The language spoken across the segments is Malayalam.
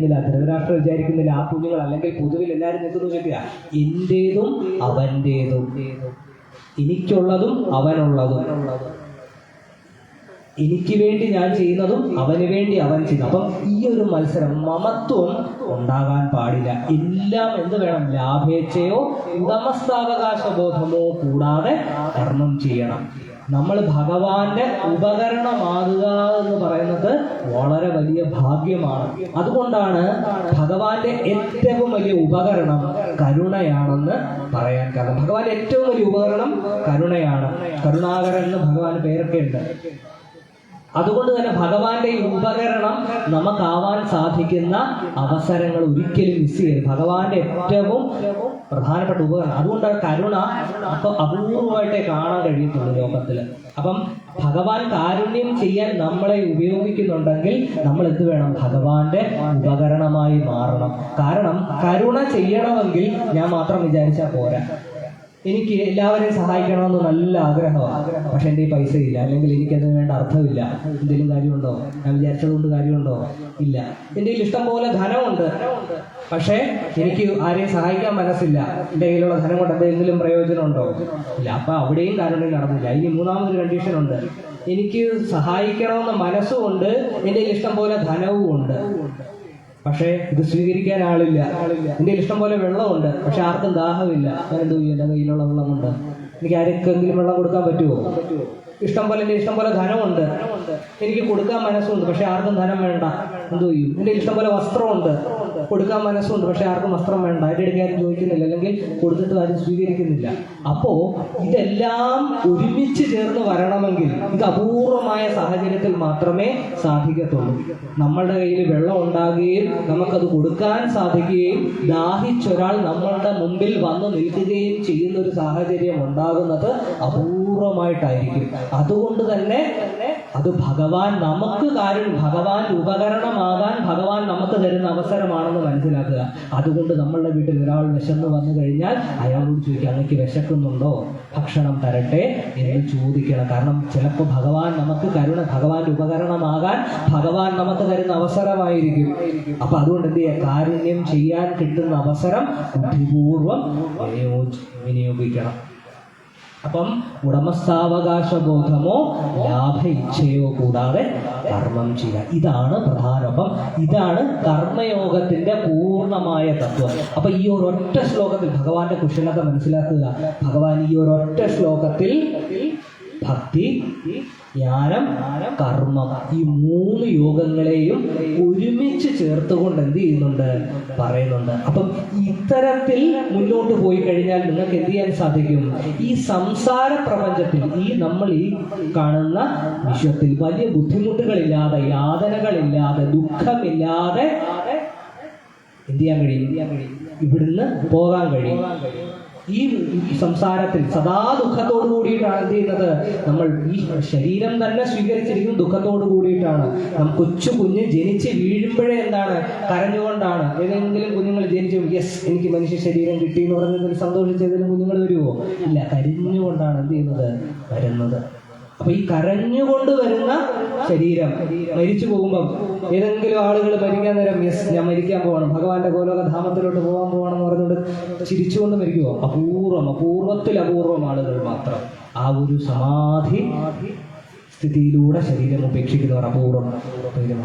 വിചാരിക്കുന്നില്ല, ധൃതരാഷ്ട്രം വിചാരിക്കുന്നില്ല, ആ കുഞ്ഞുങ്ങൾ അല്ലെങ്കിൽ പൊതുവിൽ എല്ലാവരും നിൽക്കുന്നു ചോദിക്കുക, എൻ്റേതും അവൻ്റേതും, എനിക്കുള്ളതും അവനുള്ളതും, എനിക്ക് വേണ്ടി ഞാൻ ചെയ്യുന്നതും അവന് വേണ്ടി അവൻ ചെയ്യുന്നു. അപ്പം ഈ ഒരു മത്സരം, മമത്വം ഉണ്ടാകാൻ പാടില്ല. എല്ലാം എന്ത് വേണം? ലാഭേച്ഛയോ ഉടമസ്ഥാവകാശ ബോധമോ കൂടാതെ കർമ്മം ചെയ്യണം. നമ്മൾ ഭഗവാന്റെ ഉപകരണമാകുക എന്ന് പറയുന്നത് വളരെ വലിയ ഭാഗ്യമാണ്. അതുകൊണ്ടാണ് ഭഗവാന്റെ ഏറ്റവും വലിയ ഉപകരണം കരുണയാണെന്ന് പറയാൻ കാരണം. ഭഗവാന്റെ ഏറ്റവും വലിയ ഉപകരണം കരുണയാണ്. കരുണാകരൻ എന്ന് ഭഗവാന് പേരൊക്കെ ഉണ്ട്. അതുകൊണ്ട് തന്നെ ഭഗവാന്റെ ഈ ഉപകരണം നമുക്കാവാൻ സാധിക്കുന്ന അവസരങ്ങൾ ഒരിക്കലും മിസ് ചെയ്യരുത്. ഭഗവാന്റെ ഏറ്റവും പ്രധാനപ്പെട്ട ഉപകരണം. അതുകൊണ്ടാണ് കരുണ അപ്പോൾ അപൂർവമായിട്ടേ കാണാൻ കഴിയത്തുള്ളൂ ലോകത്തിൽ. അപ്പം ഭഗവാൻ കാരുണ്യം ചെയ്യാൻ നമ്മളെ ഉപയോഗിക്കുന്നുണ്ടെങ്കിൽ നമ്മൾ എന്ത് വേണം? ഭഗവാന്റെ ഉപകരണമായി മാറണം. കാരണം കരുണ ചെയ്യണമെങ്കിൽ ഞാൻ മാത്രം വിചാരിച്ചാൽ പോരാ. എനിക്ക് എല്ലാവരെയും സഹായിക്കണമെന്ന് നല്ല ആഗ്രഹമാണ്, പക്ഷെ എൻ്റെ പൈസ ഇല്ല, അല്ലെങ്കിൽ എനിക്കതിന് വേണ്ട അർത്ഥമില്ല. എന്തെങ്കിലും കാര്യമുണ്ടോ? ഞാൻ വിചാരിച്ചതുകൊണ്ട് കാര്യമുണ്ടോ? ഇല്ല. എൻ്റെ ഇഷ്ടം പോലെ ധനമുണ്ട്, പക്ഷേ എനിക്ക് ആരെയും സഹായിക്കാൻ മനസ്സില്ല. എൻ്റെ കയ്യിലുള്ള ധനം കൊണ്ട് എന്തെങ്കിലും പ്രയോജനമുണ്ടോ? ഇല്ല. അപ്പം അവിടെയും കാരുണ്യം നടന്നില്ല. ഇനി മൂന്നാമതൊരു കണ്ടീഷൻ ഉണ്ട്. എനിക്ക് സഹായിക്കണമെന്ന മനസ്സുമുണ്ട്, എൻ്റെ ഇഷ്ടം പോലെ ധനവും ഉണ്ട്, പക്ഷേ ഇത് സ്വീകരിക്കാൻ ആളില്ല. എൻ്റെ ഇഷ്ടം പോലെ വെള്ളമുണ്ട്, പക്ഷെ ആർക്കും ദാഹമില്ല. ഞാൻ എന്ത് ചെയ്യും? എൻ്റെ കയ്യിലുള്ള വെള്ളം കൊണ്ട് എനിക്ക് ആർക്കെങ്കിലും വെള്ളം കൊടുക്കാൻ പറ്റുമോ? ഇഷ്ടം പോലെ എൻ്റെ ഇഷ്ടം പോലെ ധനമുണ്ട്, എനിക്ക് കൊടുക്കാൻ മനസ്സുണ്ട്, പക്ഷെ ആർക്കും ധനം വേണ്ട. എന്ത് ചെയ്യും? എൻ്റെ ഇഷ്ടം പോലെ വസ്ത്രമുണ്ട്, കൊടുക്കാൻ മനസ്സുണ്ട്, പക്ഷെ ആർക്കും വസ്ത്രം വേണ്ട. അതിൻ്റെ ഇടയ്ക്ക് ആരും ചോദിക്കുന്നില്ല, അല്ലെങ്കിൽ കൊടുത്തിട്ട് ആരും സ്വീകരിക്കുന്നില്ല. അപ്പോൾ ഇതെല്ലാം ഒരുമിച്ച് ചേർന്ന് വരണമെങ്കിൽ ഇത് അപൂർവമായ സാഹചര്യത്തിൽ മാത്രമേ സാധിക്കത്തുള്ളൂ. നമ്മളുടെ കയ്യിൽ വെള്ളം ഉണ്ടാകുകയും നമുക്കത് കൊടുക്കാൻ സാധിക്കുകയും ദാഹിച്ചൊരാൾ നമ്മളുടെ മുമ്പിൽ വന്ന് നിൽക്കുകയും ചെയ്യുന്ന ഒരു സാഹചര്യം ഉണ്ടാകുന്നത് അപൂർവമായിട്ടായിരിക്കും. അതുകൊണ്ട് തന്നെ അത് ഭഗവാൻ നമുക്ക് ഭഗവാന്റെ ഉപകരണമാകാൻ ഭഗവാൻ നമുക്ക് തരുന്ന അവസരമാണെന്ന് മനസ്സിലാക്കുക. അതുകൊണ്ട് നമ്മളുടെ വീട്ടിൽ ഒരാൾ വിശന്ന് വന്നു കഴിഞ്ഞാൽ അയാളോട് ചോദിക്കുക, അങ്ങക്ക് വിശക്കുന്നുണ്ടോ? ഭക്ഷണം തരട്ടെ എന്ന് ചോദിക്കണം. കാരണം ചിലപ്പോൾ ഭഗവാൻ നമുക്ക് ഭഗവാന്റെ ഉപകരണമാകാൻ ഭഗവാൻ നമുക്ക് തരുന്ന അവസരമായിരിക്കും. അപ്പൊ അതുകൊണ്ട് എന്ത് ചെയ്യുക? കാരുണ്യം ചെയ്യാൻ കിട്ടുന്ന അവസരം ബുദ്ധിപൂർവം വിനിയോഗിക്കണം. അപ്പം ഉടമസ്ഥാവകാശ ബോധമോ ലാഭ ഇച്ഛയോ കൂടാതെ കർമ്മം ചെയ്യുക, ഇതാണ് പ്രധാനം. അപ്പം ഇതാണ് കർമ്മയോഗത്തിന്റെ പൂർണ്ണമായ തത്വം. അപ്പൊ ഈ ഒരൊറ്റ ശ്ലോകത്തിൽ ഭഗവാന്റെ കുശലത മനസ്സിലാക്കുക. ഭഗവാൻ ഈ ഒരൊറ്റ ശ്ലോകത്തിൽ ഭക്തി, ജ്ഞാനം, കർമ്മം, ഈ 3 യോഗങ്ങളെയും ഒരുമിച്ച് ചേർത്തുകൊണ്ട് എന്ത് ചെയ്യുന്നുണ്ട്? പറയുന്നുണ്ട്. അപ്പം ഇത്തരത്തിൽ മുന്നോട്ട് പോയി കഴിഞ്ഞാൽ നിങ്ങൾക്ക് എന്ത് ചെയ്യാൻ സാധിക്കും? ഈ സംസാര പ്രപഞ്ചത്തിൽ, നമ്മൾ ഈ കാണുന്ന വിശ്വത്തിൽ വലിയ ബുദ്ധിമുട്ടുകളില്ലാതെ, യാതനകളില്ലാതെ, ദുഃഖമില്ലാതെ എന്ത് ചെയ്യാൻ കഴിയും? ഇവിടുന്ന് പോകാൻ കഴിയും. ഈ സംസാരത്തിൽ സദാ ദുഃഖത്തോടു കൂടിയിട്ടാണ് എന്ത് ചെയ്യുന്നത്? നമ്മൾ ഈ ശരീരം തന്നെ സ്വീകരിച്ചിരിക്കും ദുഃഖത്തോടു കൂടിയിട്ടാണ്. കൊച്ചു കുഞ്ഞ് ജനിച്ച് വീഴുമ്പോഴേ എന്താണ്? കരഞ്ഞുകൊണ്ടാണ്. ഏതെങ്കിലും കുഞ്ഞുങ്ങൾ ജനിച്ചു യെസ് എനിക്ക് മനുഷ്യ ശരീരം കിട്ടി എന്ന് പറഞ്ഞതിൽ സന്തോഷിച്ചതിലും കുഞ്ഞുങ്ങൾ വരുമോ? ഇല്ല, കരഞ്ഞുകൊണ്ടാണ് എന്ത് ചെയ്യുന്നത്? വരുന്നത്. അപ്പൊ ഈ കരഞ്ഞുകൊണ്ട് വരുന്ന ശരീരം മരിച്ചു പോകുമ്പം ഏതെങ്കിലും ആളുകൾ മരിക്കാൻ നേരം യെസ് ഞാൻ മരിക്കാൻ പോകണം, ഭഗവാന്റെ ഗോലോകധാമത്തിലോട്ട് പോകാൻ പോകണം എന്ന് പറഞ്ഞുകൊണ്ട് ചിരിച്ചുകൊണ്ട് മരിക്കുമോ? അപൂർവത്തിൽ അപൂർവം ആളുകൾ മാത്രം ആ ഒരു സമാധി സ്ഥിതിയിലൂടെ ശരീരം ഉപേക്ഷിക്കുന്നവർ അപൂർവം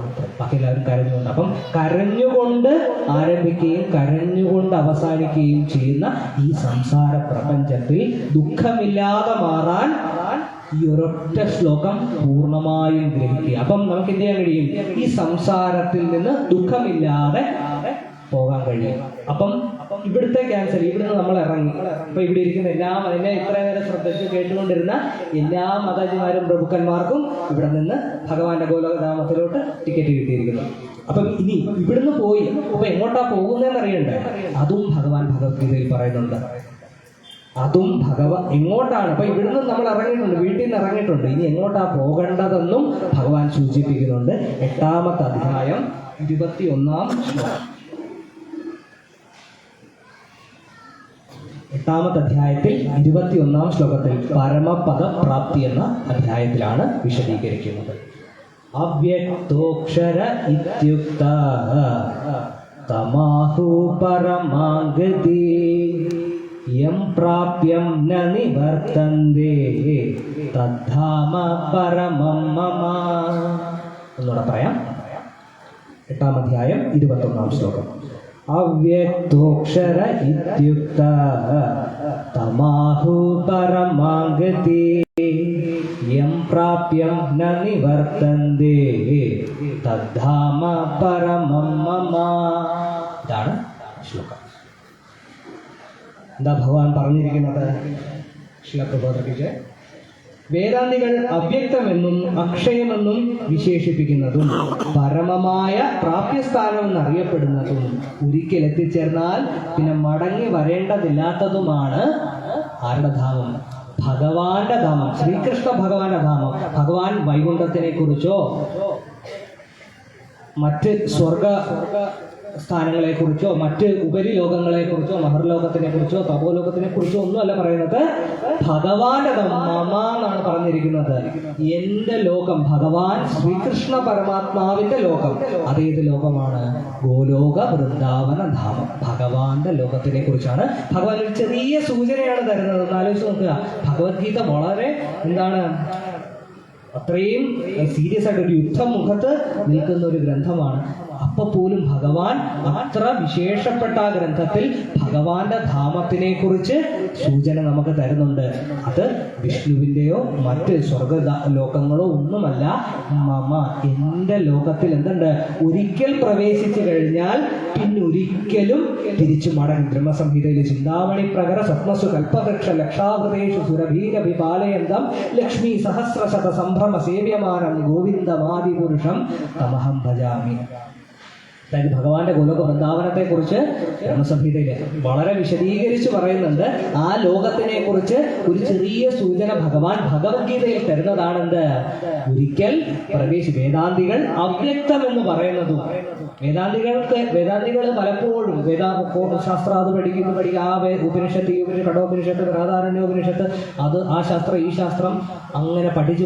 മാത്രം. ബാക്കി എല്ലാവരും കരഞ്ഞുകൊണ്ട്. അപ്പം കരഞ്ഞുകൊണ്ട് ആരംഭിക്കുകയും കരഞ്ഞുകൊണ്ട് അവസാനിക്കുകയും ചെയ്യുന്ന ഈ സംസാര പ്രപഞ്ചത്തിൽ ദുഃഖമില്ലാതെ മാറാൻ ഈ ഒരൊറ്റ ശ്ലോകം പൂർണ്ണമായും ഗ്രഹിക്കുക. അപ്പം നമുക്ക് എന്ത് ചെയ്യാൻ കഴിയും? ഈ സംസാരത്തിൽ നിന്ന് ദുഃഖമില്ലാതെ പോകാൻ കഴിയും. അപ്പം ഇവിടുത്തെ ക്യാൻസർ, ഇവിടുന്ന് നമ്മൾ ഇറങ്ങി. അപ്പൊ ഇവിടെ ഇരിക്കുന്ന എന്നെ ഇത്രയും നേരം ശ്രദ്ധിച്ച് കേട്ടുകൊണ്ടിരുന്ന എല്ലാ മതജിമാരും പ്രഭുക്കന്മാർക്കും ഇവിടെ നിന്ന് ഭഗവാന്റെ ഗോലോകധാമത്തിലോട്ട് ടിക്കറ്റ് കിട്ടിയിരിക്കുന്നു. അപ്പം ഇനി ഇവിടുന്ന് പോയി അപ്പൊ എങ്ങോട്ടാ പോകുന്നതെന്ന് അറിയണ്ടേ? അതും ഭഗവാൻ ഭഗവത്ഗീതയിൽ പറയുന്നുണ്ട്. അതും എങ്ങോട്ടാണ്? അപ്പൊ ഇവിടുന്ന് നമ്മൾ ഇറങ്ങിയിട്ടുണ്ട്, വീട്ടിൽ നിന്ന് ഇറങ്ങിയിട്ടുണ്ട്. ഇനി എങ്ങോട്ടാ പോകേണ്ടതെന്നും ഭഗവാൻ സൂചിപ്പിക്കുന്നുണ്ട്. 8ാമത്തെ അധ്യായം 21-ാം ശ്ലോകം. 8ാമത്തെ അധ്യായത്തിൽ 21-ാം ശ്ലോകത്തിൽ പരമപദ പ്രാപ്തി എന്ന അധ്യായത്തിലാണ് വിശദീകരിക്കുന്നത്. അവ്യക്തോക്ഷര ഇത്യുക്തഃ പരമാഗതി യം പ്രാപ്യം ന നിവർത്തന്തേ തദ്ധാമ പരമം മമ. ഒന്നുകൂടെ പറയാം. 8-ാം അധ്യായം 21-ാം ശ്ലോകം. അവ്യക്തോക്ഷര ഇത്യുക്ത തമാഹു പരമാഗതി യം പ്രാപ്യം ന നിവർത്തന്തേ തദ്ധാമ പരമം മമ. ഇതാണ് ശ്ലോകം. എന്താ ഭഗവാൻ പറഞ്ഞിരിക്കുന്നത്? ശ്രീലപ്രബോധർക്ക് വേദാന്തികൾ അവ്യക്തമെന്നും അക്ഷയമെന്നും വിശേഷിപ്പിക്കുന്നതും പരമമായ പ്രാപ്യസ്ഥാനം എന്നറിയപ്പെടുന്നതും ഒരിക്കൽ എത്തിച്ചേർന്നാൽ പിന്നെ മടങ്ങി വരേണ്ടതില്ലാത്തതുമാണ് ആരുടെ ധാമം? ഭഗവാന്റെ ധാമം, ശ്രീകൃഷ്ണ ഭഗവാന്റെ ധാമം. ഭഗവാൻ വൈകുണ്ഠത്തിനെ കുറിച്ചോ മറ്റ് സ്വർഗ സ്ഥാനങ്ങളെ കുറിച്ചോ മറ്റ് ഉപരിലോകങ്ങളെ കുറിച്ചോ മഹർലോകത്തിനെ കുറിച്ചോ തപോലോകത്തിനെ കുറിച്ചോ ഒന്നുമല്ല പറയുന്നത്. ഭഗവാന്റെ മമ എന്നാണ് പറഞ്ഞിരിക്കുന്നത്. എന്റെ ലോകം, ഭഗവാൻ ശ്രീകൃഷ്ണ പരമാത്മാവിന്റെ ലോകം. അതേത് ലോകമാണ്? ഗോലോക വൃന്ദാവന ധാമം. ഭഗവാന്റെ ലോകത്തിനെ കുറിച്ചാണ് ഭഗവാൻ ഒരു ചെറിയ സൂചനയാണ് തരുന്നത്. ഒന്ന് ആലോചിച്ച് നോക്കുക. ഭഗവത്ഗീത വളരെ എന്താണ്, അത്രയും സീരിയസ് ആയിട്ട് ഒരു യുദ്ധമുഖത്ത് നിൽക്കുന്ന ഒരു ഗ്രന്ഥമാണ്. അപ്പൊ പോലും ഭഗവാൻ അത്ര വിശേഷപ്പെട്ട ആ ഗ്രന്ഥത്തിൽ ഭഗവാന്റെ ധാമത്തിനെ കുറിച്ച് സൂചന നമുക്ക് തരുന്നുണ്ട്. അത് വിഷ്ണുവിന്റെയോ മറ്റ് സ്വർഗ ലോകങ്ങളോ ഒന്നുമല്ല. മമ, എന്റെ ലോകത്തിൽ എന്തുണ്ട്? ഒരിക്കൽ പ്രവേശിച്ചു കഴിഞ്ഞാൽ പിന്നെ ഒരിക്കലും തിരിച്ചു മടങ്ങും. ബ്രഹ്മസംഹിതയിലെ ചിന്താമണി പ്രകര സ്വപ്നസു കൽപ്പവൃക്ഷ ലക്ഷാവൃതേഷു സുരഭീരവിപാലയന്തം ലക്ഷ്മി സഹസ്രശത സംഭ്രമ സേവ്യമാനം ഗോവിന്ദമാദിപുരുഷം തമഹം ഭജാമി. അതായത് ഭഗവാന്റെ ഗോലോക വൃന്ദാവനത്തെ കുറിച്ച് ബ്രഹ്മസംഹിതയിൽ വളരെ വിശദീകരിച്ച് പറയുന്നുണ്ട്. ആ ലോകത്തിനെ കുറിച്ച് ഒരു ചെറിയ സൂചന ഭഗവാൻ ഭഗവത്ഗീതയിൽ തരുന്നതാണെന്ത്? ഒരിക്കൽ വേദാന്തികൾ അവ്യക്തം എന്ന് പറയുന്നതും, വേദാന്തികൾ പലപ്പോഴും ശാസ്ത്രം അത് പഠിക്കുക, ആ ഉപനിഷത്ത് ഈ ഉപനിഷത്ത് കഠോപനിഷത്ത് ബൃഹദാരണ്യോപനിഷത്ത് അത് ആ ശാസ്ത്രം ഈ ശാസ്ത്രം അങ്ങനെ പഠിച്ച്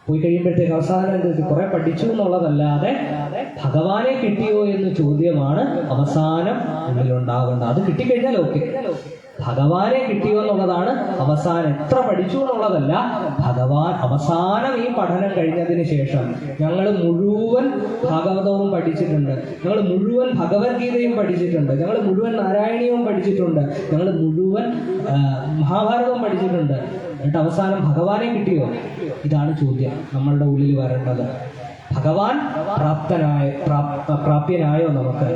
പോയി കഴിയുമ്പോഴത്തേക്ക് അവസാനം കുറെ പഠിച്ചു എന്നുള്ളതല്ലാതെ ഭഗവാനെ കിട്ടിയോ എന്ന് ചോദ്യമാണ് അവസാനം ഉള്ളിലുണ്ടാവേണ്ടത്. അത് കിട്ടിക്കഴിഞ്ഞാൽ ഓക്കെ. ഭഗവാനെ കിട്ടിയോ എന്നുള്ളതാണ് അവസാനം. എത്ര പഠിച്ചു എന്നുള്ളതല്ല. ഭഗവാൻ അവസാനം ഈ പഠനം കഴിഞ്ഞതിന് ശേഷം ഞങ്ങൾ മുഴുവൻ ഭാഗവതവും പഠിച്ചിട്ടുണ്ട്, ഞങ്ങൾ മുഴുവൻ ഭഗവത്ഗീതയും പഠിച്ചിട്ടുണ്ട്, ഞങ്ങൾ മുഴുവൻ നാരായണീയവും പഠിച്ചിട്ടുണ്ട്, ഞങ്ങൾ മുഴുവൻ മഹാഭാരതവും പഠിച്ചിട്ടുണ്ട്. എന്നിട്ട് അവസാനം ഭഗവാനെ കിട്ടിയോ? ഇതാണ് ചോദ്യം നമ്മളുടെ ഉള്ളിൽ വരേണ്ടത്. ഭഗവാൻ പ്രാപ്യനായോ നമുക്ക്?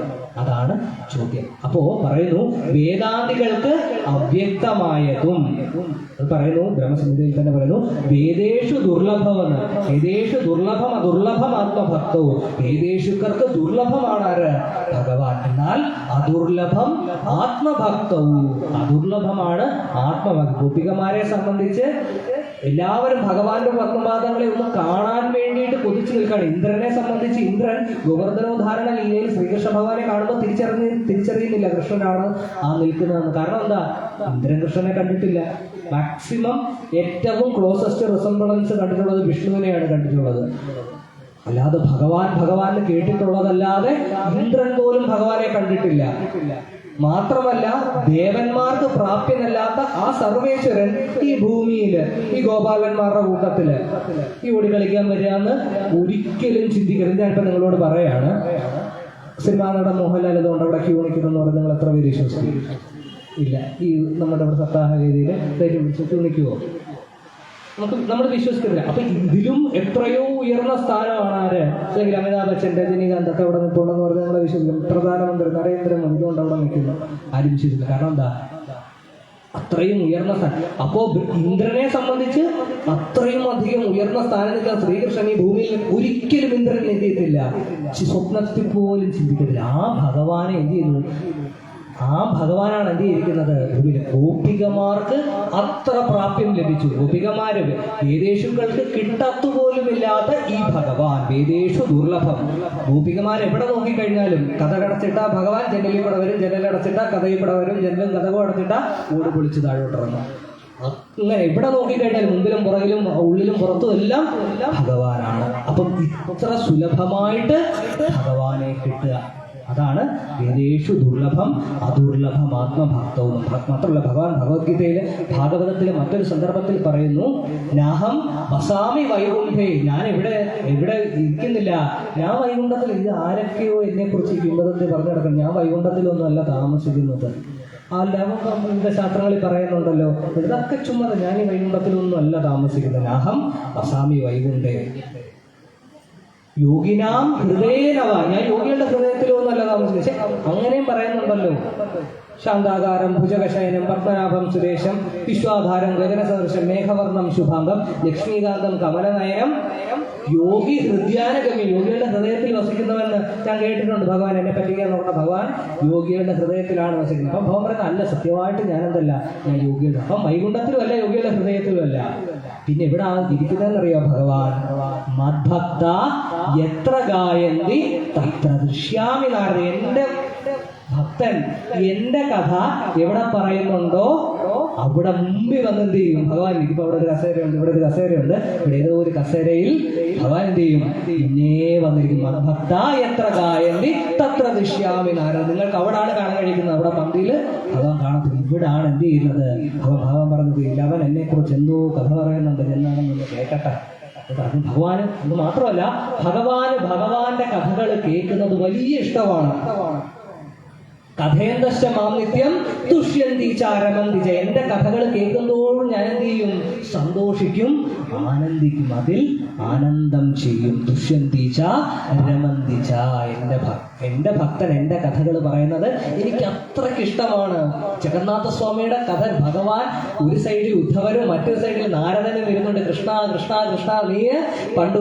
അതാണ് ചോദ്യം. അപ്പോ പറയുന്നു വേദാന്തികൾക്ക് അവ്യക്തമായതും പറയുന്നു. ബ്രഹ്മസംഹിതയിൽ തന്നെ പറയുന്നു വേദേഷു ദുർലഭമെന്ന്. വേദേഷു ദുർലഭം അദുർലഭം ആത്മഭക്തവും. വേദേഷുക്കർക്ക് ദുർലഭമാണ് ആര്? ഭഗവാൻ. എന്നാൽ അദുർലഭം ആത്മഭക്തവും. അദുർലഭമാണ് ആത്മഭക്തി. ഗോപികമാരെ സംബന്ധിച്ച് എല്ലാവരും ഭഗവാന്റെ പത്മപാദങ്ങളെ ഒന്ന് കാണാൻ വേണ്ടിയിട്ട് കൊതിച്ചു നിൽക്കുകയാണ്. ഇന്ദ്രനെ സംബന്ധിച്ച് ഇന്ദ്രൻ ഗോവർദ്ധനോദ്ധാരണ ലീലയിൽ ശ്രീകൃഷ്ണ ഭഗവാനെ കാണുമ്പോൾ തിരിച്ചറിയുന്നില്ല കൃഷ്ണനാണ് ആ നിൽക്കുന്നതെന്ന്. കാരണം എന്താ? ഇന്ദ്രൻ കൃഷ്ണനെ കണ്ടിട്ടില്ല. മാക്സിമം ഏറ്റവും ക്ലോസസ്റ്റ് റിസംബ്ലൻസ് കണ്ടിട്ടുള്ളത് വിഷ്ണുവിനെയാണ് കണ്ടിട്ടുള്ളത്. അല്ലാതെ ഭഗവാൻ കേട്ടിട്ടുള്ളതല്ലാതെ ഇന്ദ്രൻ പോലും ഭഗവാനെ കണ്ടിട്ടില്ല. മാത്രമല്ല ദേവന്മാർക്ക് പ്രാപ്യനല്ലാത്ത ആ സർവേശ്വരൻ ഈ ഭൂമിയില് ഈ ഗോപാലന്മാരുടെ കൂട്ടത്തില് ഈ ഓടി കളിക്കാൻ വരികയെന്ന് ഒരിക്കലും ചിന്തിക്കരുത്. ഞാനിപ്പോ നിങ്ങളോട് പറയാണ്, സിനിമാ നടൻ മോഹൻലാൽ അതുകൊണ്ട് അവിടെ ക്യൂ നിൽക്കുന്നു പറഞ്ഞ് നിങ്ങൾ എത്ര പേര് വിശ്വസിക്കും? ഇല്ല. ഈ നമ്മുടെ ഇവിടെ സപ്താഹ വേദിയിൽ ക്യൂ നിൽക്കുവോ? നമ്മൾ വിശ്വസിക്കുന്നില്ല. അപ്പൊ ഇതിലും എത്രയോ ഉയർന്ന സ്ഥാനമാണ് ആര്? അല്ലെങ്കിൽ അമിതാഭ് ബച്ചൻ, രജനീകാന്ത് ഒക്കെ അവിടെ നിൽപ്പുണ്ടെന്ന് പറഞ്ഞാൽ നമ്മളെ വിശ്വസിക്കും. പ്രധാനമന്ത്രി നരേന്ദ്രമോദി കൊണ്ട് അവിടെ നിൽക്കുന്നു. ആരും വിശ്വസിക്കില്ല. കാരണം എന്താ? അത്രയും ഉയർന്ന സ്ഥാനം. അപ്പോ ഇന്ദ്രനെ സംബന്ധിച്ച് അത്രയും അധികം ഉയർന്ന സ്ഥാനത്ത് ശ്രീകൃഷ്ണൻ ഈ ഭൂമിയിൽ ഒരിക്കലും ഇന്ദ്രൻ എന്ത് ചെയ്തിട്ടില്ല, സ്വപ്നത്തിൽ പോലും ചിന്തിക്കത്തില്ല. ആ ഭഗവാനെ എന്ത് ചെയ്യുന്നു? ആ ഭഗവാനാണ് എന്ത് ചെയ്തിരിക്കുന്നത്? ഗോപികമാർക്ക് അത്ര പ്രാപ്യം ലഭിച്ചു. ഗോപികമാര് വേദേഷുക്കൾക്ക് കിട്ടത്തുപോലുമില്ലാത്ത ഈ ഭഗവാൻ വേദേഷു ദുർലഭം. ഗോപികമാർ എവിടെ നോക്കിക്കഴിഞ്ഞാലും കഥ കടച്ചിട്ട ഭഗവാൻ ജനലിൽ കൂടെ വരും, ജനലടച്ചിട്ട കഥയിൽ കൂടെ വരും, ജനലും കഥകും അടച്ചിട്ട ഓട് പൊളിച്ച് താഴോട്ടിറങ്ങും. അങ്ങനെ എവിടെ നോക്കിക്കഴിഞ്ഞാലും മുമ്പിലും പുറകിലും ഉള്ളിലും പുറത്തും എല്ലാം ഭഗവാനാണ്. അപ്പം ഇത്ര സുലഭമായിട്ട് ഭഗവാനെ കിട്ടുക അതാണ് വേദേഷു ദുർലഭം അദുർലഭം ആത്മഭക്തവും. മാത്രമല്ല ഭഗവാൻ ഭഗവത്ഗീതയിൽ ഭാഗവതത്തിലെ മറ്റൊരു സന്ദർഭത്തിൽ പറയുന്നു, നാഹം വസാമി വൈകുണ്ഠേ, ഞാൻ ഇവിടെ ഇരിക്കുന്നില്ല, ഞാൻ വൈകുണ്ഠത്തിൽ. ഇത് ആരൊക്കെയോ എന്നെക്കുറിച്ച് കിംവദന്തി പറഞ്ഞു നടക്കണം. ഞാൻ വൈകുണ്ഠത്തിലൊന്നുമല്ല താമസിക്കുന്നത്. ആ ലവന്റെ ശാസ്ത്രങ്ങളിൽ പറയുന്നുണ്ടല്ലോ, ഇതൊക്കെ ചുമ്മാ, ഞാൻ ഈ വൈകുണ്ഠത്തിലൊന്നും അല്ല താമസിക്കുന്നത്. നാഹം വസാമി വൈകുണ്ഠേ യോഗിനാം ഹൃദയേനവ, ഞാൻ യോഗികളുടെ ഹൃദയത്തിലൊന്നും അല്ല താമസിക്കുന്നത്. അങ്ങനെയും പറയുന്നുണ്ടല്ലോ. ശാന്താകാരം ഭുജകശയനം പത്മനാഭം സുരേശം വിശ്വാധാരം ഗഗനസദൃശം മേഘവർണം ശുഭാംഗം ലക്ഷ്മീകാന്തം കമലനയനം യോഗി ഹൃദയാനഗമി, യോഗികളുടെ ഹൃദയത്തിൽ വസിക്കുന്നവെന്ന് ഞാൻ കേട്ടിട്ടുണ്ട്. ഭഗവാൻ എന്നെ പറ്റിക്കാൻ നോക്കുന്ന ഭഗവാൻ യോഗികളുടെ ഹൃദയത്തിലാണ് വസിക്കുന്നത്. അപ്പം ഭഗവാൻ പറയുന്നത്, അല്ല, സത്യമായിട്ട് ഞാനെന്തല്ല, ഞാൻ യോഗികളുടെ. അപ്പം വൈകുണ്ഠത്തിലും അല്ല, യോഗികളുടെ ഹൃദയത്തിലും അല്ല. പിന്നെ ഇവിടെ ഇരിക്കുന്നതെന്നറിയോ ഭഗവാൻ? മദ്ഭക്ത എത്ര ഗായന്തി തത്ര ദൃശ്യാമി നാരദ. എന്റെ ഭക്തൻ എന്റെ കഥ എവിടെ പറയുന്നുണ്ടോ അവിടെ മുമ്പിൽ വന്ന് എന്ത് ചെയ്യും ഭഗവാൻ? ഇപ്പൊ അവിടെ ഒരു കസേരയുണ്ട്, ഇവിടെ ഒരു കസേരയുണ്ട്, ഇവിടെ ഏതോ ഒരു കസേരയിൽ ഭഗവാൻ എന്ത് ചെയ്യും? ഇന്നേ വന്നിരിക്കും. ഭക്ത എത്ര ഗായന്തി തത്ര ദൃശ്യാമി നാരദ. നിങ്ങൾക്ക് അവിടാണ് കാണാൻ കഴിക്കുന്നത്, അവിടെ പന്തിയിൽ ഭഗവാൻ കാണത്തില്ല. ഇവിടാണ് എന്ത് ചെയ്യുന്നത്? ഭഗവാൻ പറഞ്ഞത്, ഇല്ല, അവൻ എന്നെ കുറിച്ച് എന്തോ കഥ പറയുന്നുണ്ട്, എന്നാണെന്ന് കേൾക്കട്ടെ. ഭഗവാന് അത് മാത്രമല്ല, ഭഗവാന്റെ കഥകൾ കേൾക്കുന്നത് വലിയ ഇഷ്ടമാണ്. കഥേന്തശ്ച മാം നിത്യം തുഷ്യന്തി ചാരമന്തി ച. എന്റെ കഥകൾ കേൾക്കുമ്പോഴും ഞാൻ എന്ത് ചെയ്യും? സന്തോഷിക്കും, ആനന്ദിക്കും, അതിൽ ആനന്ദം ചെയ്യും. തുഷ്യന്തി ച രമന്തി ച. എന്റെ ഭക്തൻ എന്റെ കഥകൾ പറയുന്നത് എനിക്ക് അത്രയ്ക്ക് ഇഷ്ടമാണ്. ജഗന്നാഥസ്വാമിയുടെ കഥ ഭഗവാൻ ഒരു സൈഡിൽ ഉദ്ധവരും മറ്റൊരു സൈഡിൽ നാരദനും വരുന്നുണ്ട്. കൃഷ്ണ കൃഷ്ണ കൃഷ്ണ, നീ പണ്ട്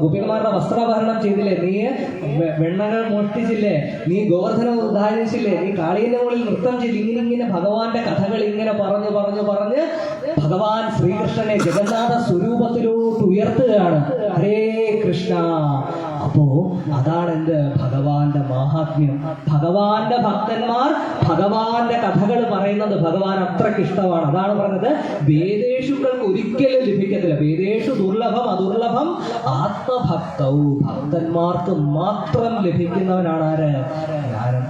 ഗോപികമാരുടെ വസ്ത്രാഭരണം ചെയ്തില്ലേ, നീ വെണ്ണകൾ മോഷ്ടിച്ചില്ലേ, നീ ഗോവർദ്ധനം ഉദ്ധാരിച്ചില്ലേ, നീ കാളിയന്റെ മുകളിൽ നൃത്തം ചെയ്ത്, ഇങ്ങനെ ഭഗവാന്റെ കഥകൾ ഇങ്ങനെ പറഞ്ഞു പറഞ്ഞു പറഞ്ഞ് ഭഗവാൻ ശ്രീകൃഷ്ണനെ ജഗന്നാഥ സ്വരൂപത്തിലോട്ട് ഉയർത്തുകയാണ്. ഹരേ കൃഷ്ണ. അപ്പോ അതാണ് എന്ത്? ഭഗവാന്റെ മാഹാത്മ്യം. ഭഗവാന്റെ ഭക്തന്മാർ ഭഗവാന്റെ കഥകൾ പറയുന്നത് ഭഗവാൻ അത്രയ്ക്ക് ഇഷ്ടമാണ്. അതാണ് പറഞ്ഞത്, വേദേഷുക്കൾക്ക് ഒരിക്കലും ലഭിക്കത്തില്ല. വേദേഷു ദുർലഭം അദുർലഭം ആത്മഭക്തവും. ഭക്തന്മാർക്ക് മാത്രം ലഭിക്കുന്നവനാണ് ആര്? ജ്ഞാനം.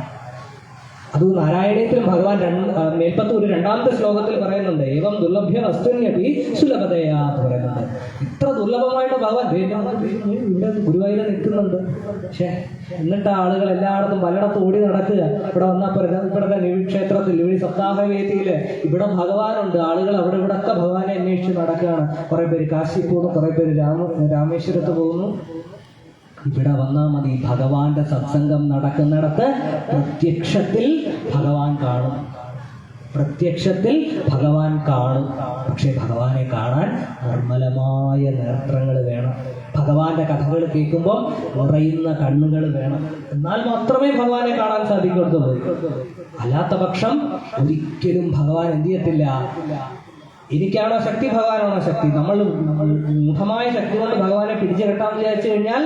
അത് നാരായണീയത്തിലും ഭഗവാൻ മേൽപ്പത്തൂർ 2ാമത്തെ ശ്ലോകത്തിൽ പറയുന്നുണ്ട്, ഏവം ദുർലഭ്യ വസ്തുന്യപി സുലഭതയാ എന്ന് പറയുന്നുണ്ട്. ഇത്ര ദുർലഭമായിട്ട് ഭഗവാൻ ഇവിടെ ഗുരുവായൂർ നിൽക്കുന്നുണ്ട്. പക്ഷേ എന്നിട്ട് ആളുകൾ എല്ലായിടത്തും പലയിടത്തും ഓടി നടക്കുക. ഇവിടെ വന്നപ്പോൾ ഇവിടുത്തെ ക്ഷേത്രത്തിൽ ഇവിടെ സപ്താഹവേദിയില് ഇവിടെ ഭഗവാനുണ്ട്. ആളുകൾ അവിടെ ഇവിടെയൊക്കെ ഭഗവാനെ അന്വേഷിച്ച് നടക്കുകയാണ്. കുറെ പേര് കാശി പോകുന്നു, കുറെ പേര് രാമേശ്വരത്ത് പോകുന്നു. ഇവിടെ വന്നാൽ മതി. ഭഗവാന്റെ സത്സംഗം നടക്കുന്നിടത്ത് പ്രത്യക്ഷത്തിൽ ഭഗവാൻ കാണും. പ്രത്യക്ഷത്തിൽ ഭഗവാൻ കാണും. പക്ഷെ ഭഗവാനെ കാണാൻ നിർമ്മലമായ നേത്രങ്ങൾ വേണം. ഭഗവാന്റെ കഥകൾ കേൾക്കുമ്പോൾ നിറയുന്ന കണ്ണുകൾ വേണം. എന്നാൽ മാത്രമേ ഭഗവാനെ കാണാൻ സാധിക്കുള്ളൂ. അല്ലാത്ത പക്ഷം ഒരിക്കലും ഭഗവാൻ എന്ത് ചെയ്യത്തില്ല. എനിക്കാണോ ശക്തി, ഭഗവാനാണോ ശക്തി? നമ്മൾ മൂഢമായ ശക്തി കൊണ്ട് ഭഗവാനെ പിടിച്ചു കെട്ടാൻ വിചാരിച്ചു കഴിഞ്ഞാൽ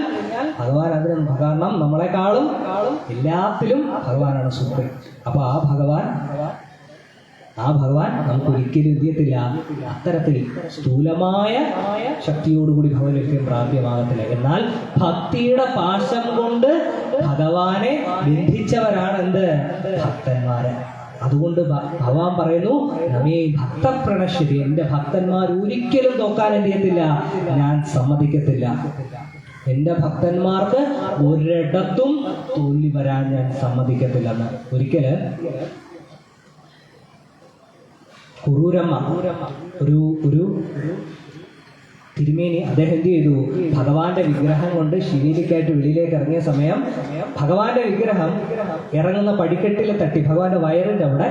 ഭഗവാൻ അതിന്, കാരണം നമ്മളെക്കാളും എല്ലാത്തിലും ഭഗവാനാണ് സുപ്രീം. അപ്പൊ ആ ഭഗവാൻ നമുക്ക് ഒരിക്കലും എന്ത് ചെയ്യത്തില്ല. അത്തരത്തിൽ സ്ഥൂലമായ ശക്തിയോടുകൂടി ഭഗവത്ലക്ഷ്യം പ്രാപ്യമാകത്തില്ല. എന്നാൽ ഭക്തിയുടെ പാശം കൊണ്ട് ഭഗവാനെ ബന്ധിച്ചവരാണ് എന്ത്? ഭക്തന്മാര്. അതുകൊണ്ട് ഭഗവാൻ പറയുന്നു, നമേ ഭക്തപ്രണശ്യതി. എന്റെ ഭക്തന്മാർ ഒരിക്കലും തോക്കാൻ എന്ത് ചെയ്യത്തില്ല, ഞാൻ സമ്മതിക്കത്തില്ല. എന്റെ ഭക്തന്മാർക്ക് ഒരിടത്തും തോൽവി വരാൻ ഞാൻ സമ്മതിക്കത്തില്ലെന്ന്. ഒരിക്കല് കുറൂരമ്മ ഒരു തിരുമേനി, അദ്ദേഹം എന്ത് ചെയ്തു? ഭഗവാന്റെ വിഗ്രഹം കൊണ്ട് ശിവേലിക്കായിട്ട് വെളിയിലേക്ക് ഇറങ്ങിയ സമയം ഭഗവാന്റെ വിഗ്രഹം ഇറങ്ങുന്ന പടിക്കെട്ടിൽ തട്ടി ഭഗവാന്റെ വയറിന്റെ അവിടെ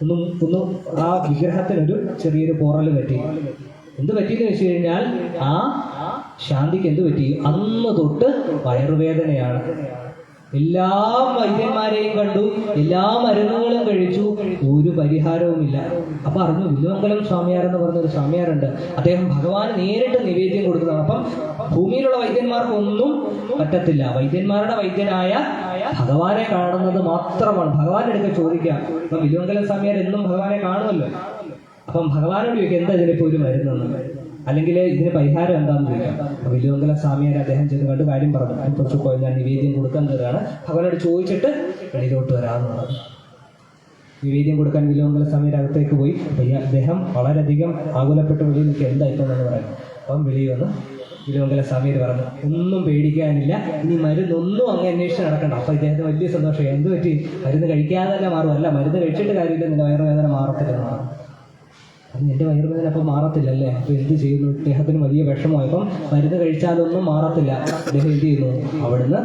ഒന്ന് ആ വിഗ്രഹത്തിനൊരു ചെറിയൊരു പോറൽ പറ്റി. എന്ത് പറ്റിയെന്ന് വെച്ച് കഴിഞ്ഞാൽ ആ ശാന്തിക്ക് എന്ത് പറ്റി? അന്ന് തൊട്ട് വയറുവേദനയാണ്. എല്ലാ വൈദ്യന്മാരെയും കണ്ടു, എല്ലാ മരുന്നുകളും കഴിച്ചു, ഒരു പരിഹാരവുമില്ല. അപ്പൊ അറിഞ്ഞു, വില്ലുമംഗലം സ്വാമിയാരെന്ന് പറഞ്ഞൊരു സ്വാമിയാരുണ്ട്. അദ്ദേഹം ഭഗവാന് നേരിട്ട് നിവേദ്യം കൊടുക്കുന്നതാണ്. അപ്പം ഭൂമിയിലുള്ള വൈദ്യന്മാർക്കൊന്നും പറ്റത്തില്ല. വൈദ്യന്മാരുടെ വൈദ്യനായ ഭഗവാനെ കാണുന്നത് മാത്രമാണ്. ഭഗവാന്റെ അടുക്ക ചോദിക്കാം. അപ്പം വില്ലുമംഗലം സ്വാമിയാർ എന്നും ഭഗവാനെ കാണുമല്ലോ. അപ്പം ഭഗവാനോട് ചോദിക്കും, എന്താ ഇതിനിപ്പോ ഒരു മരുന്നെന്ന്? അല്ലെങ്കിൽ ഇതിന് പരിഹാരം എന്താണെന്ന് ചോദിക്കാം. വലിയമംഗല സ്വാമിയാർ അദ്ദേഹം ചെന്ന് കണ്ട് കാര്യം പറഞ്ഞു, കുറച്ച് പോയി ഞാൻ നിവേദ്യം കൊടുക്കാൻ കയറുകയാണ്, ഭഗവാനോട് ചോദിച്ചിട്ട് വെളിയിലോട്ട് വരാമെന്ന് പറഞ്ഞു. നിവേദ്യം കൊടുക്കാൻ വലിയമംഗല സ്വാമിയുടെ അകത്തേക്ക് പോയി. അദ്ദേഹം വളരെയധികം ആകുലപ്പെട്ട് വെളിയിൽ നിൽക്കുക, എന്താ ഇപ്പം എന്ന് പറയുന്നത്. അപ്പം വെളിയിൽ വന്ന് വലിയമംഗല സ്വാമിയോട് പറഞ്ഞു, ഒന്നും പേടിക്കാനില്ല, ഇനി മരുന്നൊന്നും അങ്ങ് അന്വേഷിച്ച് നടക്കണ്ട. അപ്പം ഇദ്ദേഹത്തിന് വലിയ സന്തോഷം. എന്ത് പറ്റി? മരുന്ന് കഴിക്കാതെ തന്നെ മാറും. അല്ല, മരുന്ന് കഴിച്ചിട്ട് കാര്യമില്ല, നിന്റെ വയറുവേദന മാറത്തില്ലെന്ന് പറഞ്ഞു. എൻ്റെ വയറുവേദന അപ്പം മാറത്തില്ലല്ലേ, അപ്പോൾ എന്ത് ചെയ്യുന്നു? അദ്ദേഹത്തിന് വലിയ വിഷമമായി. അപ്പം മരുന്ന് കഴിച്ചാലൊന്നും മാറത്തില്ല. അദ്ദേഹം എന്ത് ചെയ്യുന്നു? അവിടുന്ന്